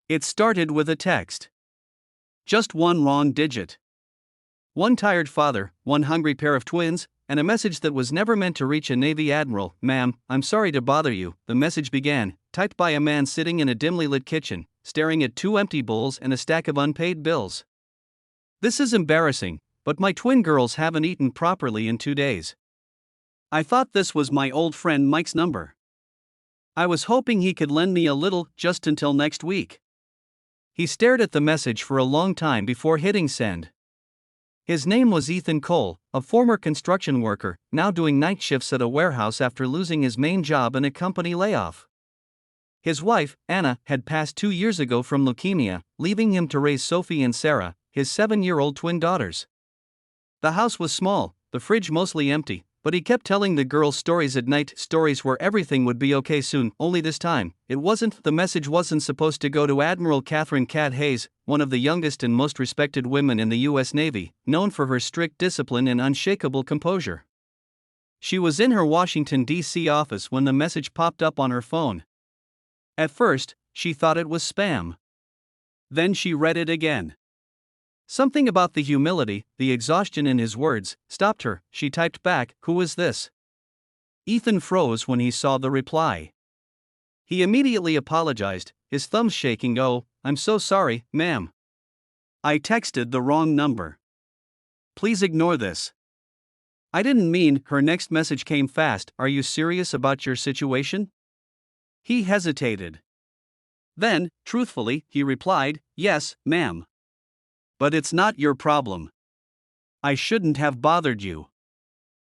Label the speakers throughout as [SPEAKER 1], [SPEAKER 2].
[SPEAKER 1] It started with a text. Just one wrong digit. One tired father, one hungry pair of twins, and a message that was never meant to reach a Navy Admiral. "Ma'am, I'm sorry to bother you," the message began, typed by a man sitting in a dimly lit kitchen, staring at two empty bowls and a stack of unpaid bills. "This is embarrassing, but my twin girls haven't eaten properly in 2 days. I thought this was my old friend Mike's number. I was hoping he could lend me a little just until next week." He stared at the message for a long time before hitting send. His name was Ethan Cole, a former construction worker, now doing night shifts at a warehouse after losing his main job in a company layoff. His wife, Anna, had passed 2 years ago from leukemia, leaving him to raise Sophie and Sarah, his 7-year-old twin daughters. The house was small, the fridge mostly empty, but he kept telling the girls stories at night, stories where everything would be okay soon. Only this time, the message wasn't supposed to go to Admiral Catherine Cat Hayes, one of the youngest and most respected women in the U.S. Navy, known for her strict discipline and unshakable composure. She was in her Washington, D.C. office when the message popped up on her phone. At first, she thought it was spam. Then she read it again. Something about the humility, the exhaustion in his words, stopped her. She typed back, "Who is this?" Ethan froze when he saw the reply. He immediately apologized, his thumbs shaking. "Oh, I'm so sorry, ma'am. I texted the wrong number. Please ignore this. I didn't mean." Her next message came fast. "Are you serious about your situation?" He hesitated. Then, truthfully, he replied, "Yes, ma'am. But it's not your problem. I shouldn't have bothered you."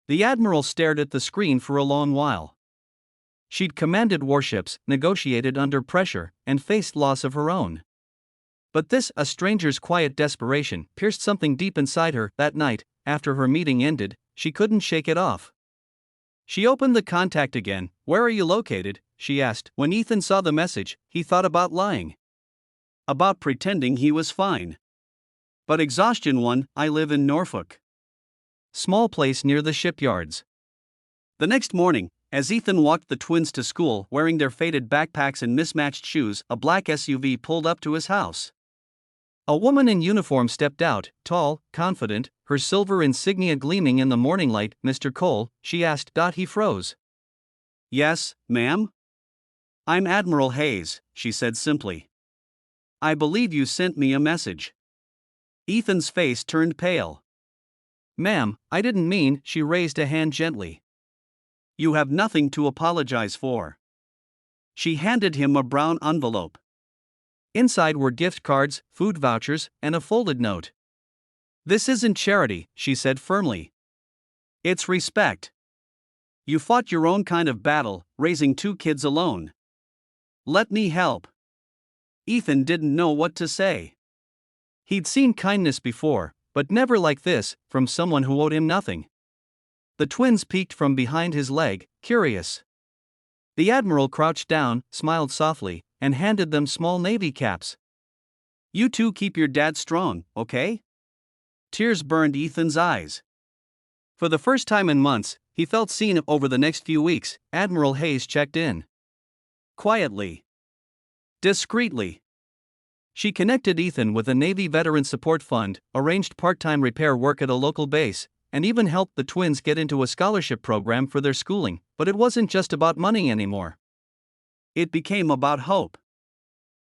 [SPEAKER 1] The Admiral stared at the screen for a long while. She'd commanded warships, negotiated under pressure, and faced loss of her own. But this, a stranger's quiet desperation, pierced something deep inside her. That night, after her meeting ended, she couldn't shake it off. She opened the contact again. "Where are you located?" she asked. When Ethan saw the message, he thought about lying. About pretending he was fine. But exhaustion won. "I live in Norfolk. Small place near the shipyards." The next morning, as Ethan walked the twins to school wearing their faded backpacks and mismatched shoes, a black SUV pulled up to his house. A woman in uniform stepped out, tall, confident, her silver insignia gleaming in the morning light. "Mr. Cole?" she asked. He froze. "Yes, ma'am?" "I'm Admiral Hayes," she said simply. "I believe you sent me a message." Ethan's face turned pale. "Ma'am, I didn't mean." She raised a hand gently. "You have nothing to apologize for." She handed him a brown envelope. Inside were gift cards, food vouchers, and a folded note. "This isn't charity," she said firmly. "It's respect. You fought your own kind of battle, raising 2 kids alone. Let me help." Ethan didn't know what to say. He'd seen kindness before, but never like this, from someone who owed him nothing. The twins peeked from behind his leg, curious. The Admiral crouched down, smiled softly, and handed them small Navy caps. "You two keep your dad strong, okay?" Tears burned Ethan's eyes. For the first time in months, he felt seen. Over the next few weeks, Admiral Hayes checked in. Quietly. Discreetly. She connected Ethan with a Navy Veteran Support Fund, arranged part-time repair work at a local base, and even helped the twins get into a scholarship program for their schooling. But it wasn't just about money anymore. It became about hope.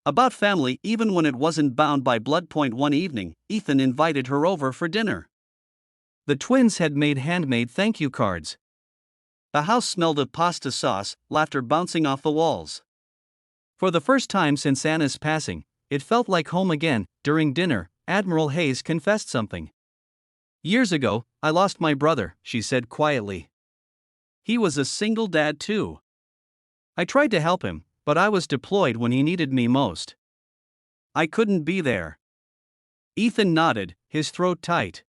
[SPEAKER 1] About family. Even when it wasn't bound by blood. One evening, Ethan invited her over for dinner. The twins had made handmade thank you cards. The house smelled of pasta sauce, laughter bouncing off the walls. For the first time since Anna's passing, it felt like home again. During dinner, Admiral Hayes confessed something. "Years ago, I lost my brother," she said quietly. "He was a single dad too. I tried to help him, but I was deployed when he needed me most. I couldn't be there." Ethan nodded, his throat tight.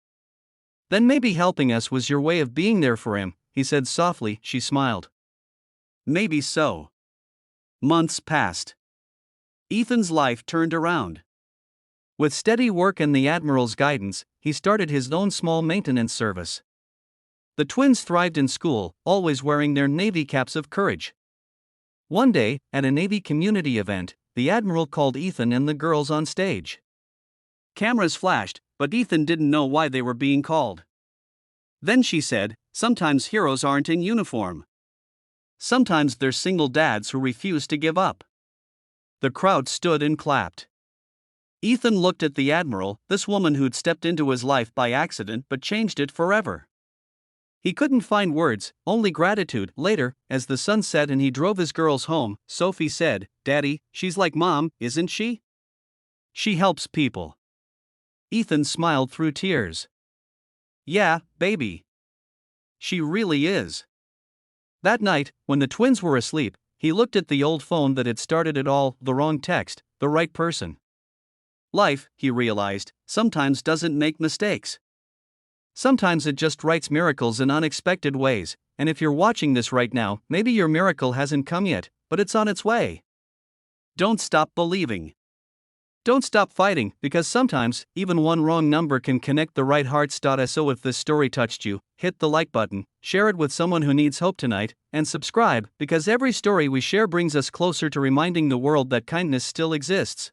[SPEAKER 1] "Then maybe helping us was your way of being there for him," he said softly. She smiled. "Maybe so." Months passed. Ethan's life turned around. With steady work and the Admiral's guidance, he started his own small maintenance service. The twins thrived in school, always wearing their Navy caps of courage. One day, at a Navy community event, the Admiral called Ethan and the girls on stage. Cameras flashed, but Ethan didn't know why they were being called. Then she said, "Sometimes heroes aren't in uniform. Sometimes they're single dads who refuse to give up." The crowd stood and clapped. Ethan looked at the Admiral, this woman who'd stepped into his life by accident but changed it forever. He couldn't find words, only gratitude. Later, as the sun set and he drove his girls home, Sophie said, "Daddy, she's like Mom, isn't she? She helps people." Ethan smiled through tears. "Yeah, baby. She really is." That night, when the twins were asleep, he looked at the old phone that had started it all, the wrong text, the right person. Life, he realized, sometimes doesn't make mistakes. Sometimes it just writes miracles in unexpected ways, and if you're watching this right now, maybe your miracle hasn't come yet, but it's on its way. Don't stop believing. Don't stop fighting, because sometimes, even one wrong number can connect the right hearts. So if this story touched you, hit the like button, share it with someone who needs hope tonight, and subscribe, because every story we share brings us closer to reminding the world that kindness still exists.